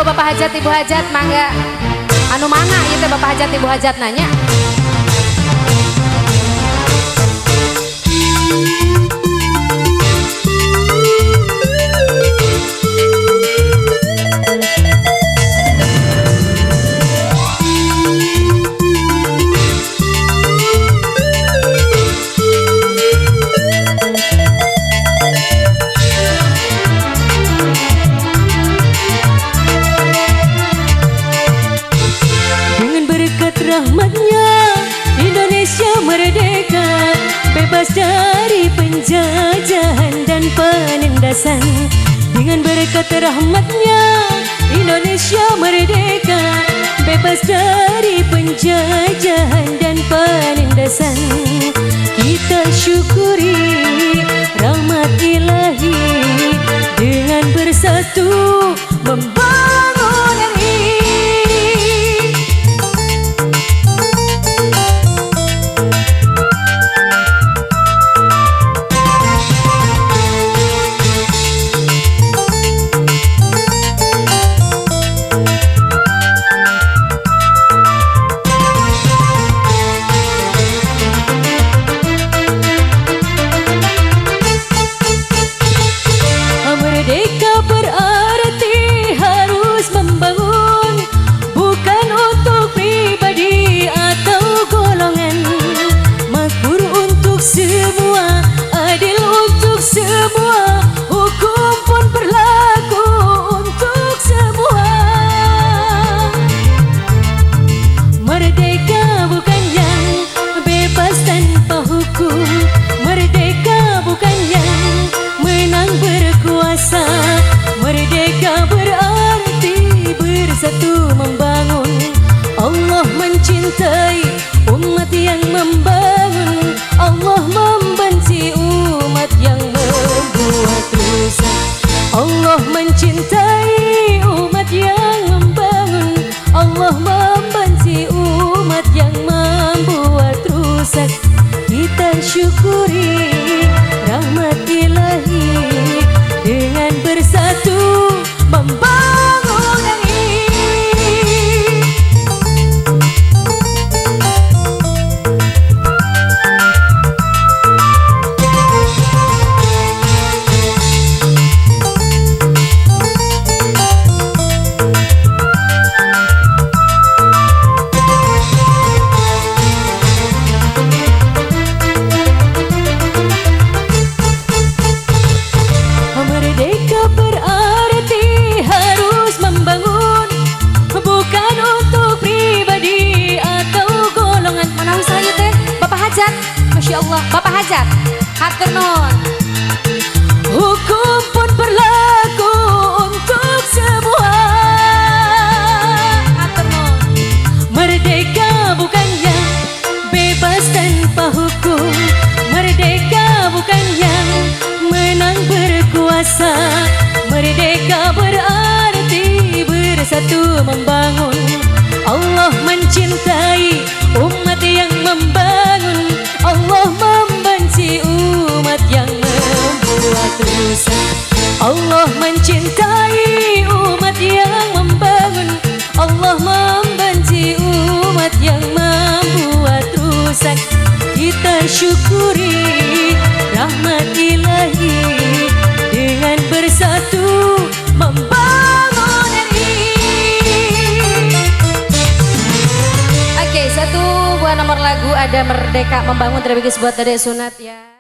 Monggo Bapak Hajat Ibu Hajat mangga. Anu mana ieu teh Bapak Hajat Ibu Hajat nanya. Rahmatnya Indonesia merdeka, bebas dari penjajahan dan penindasan. Dengan berkat rahmatnya Indonesia merdeka, bebas dari penjajahan dan penindasan. Kita syukuri rahmat ilahi dengan bersatu membangun RI. Merdeka berarti harus membangun, bukan untuk pribadi atau golongan. Makmur untuk semua, adil untuk semua, hukum pun berlaku untuk semua. Merdeka bukan yang bebas tanpa hukum, merdeka bukan yang menang berkuasa. Merdeka berarti bersatu membangun. Allah mencintai umat yang membangun, Allah membenci umat yang membuat rusak. Allah mencintai umat yang membangun, Allah membenci umat yang membuat rusak. Kita syukuri rahmat ilahi dengan bersatu membangun RI. Merdeka berarti harus membangun, bukan untuk pribadi atau golongan. Manawi saya teh Bapak Hajat. Masya Allah Bapak Hajat. Hatur nuhun. Hukum pun berlaku untuk semua. Hatur nuhun. Merdeka bukan yang bebas tanpa hukum, merdeka bukan yang menang berkuasa. Merdeka berarti bersatu membangun. Allah mencintai umat yang membangun, Allah membenci umat yang membuat rusak. Allah mencintai umat yang membangun, Allah membenci umat yang membuat rusak. Kita syukuri rahmat ilahi dengan bersatu membangun RI. Oke, satu buah nomor lagu ada Merdeka Membangun terbagus buat Dedek Sunat ya.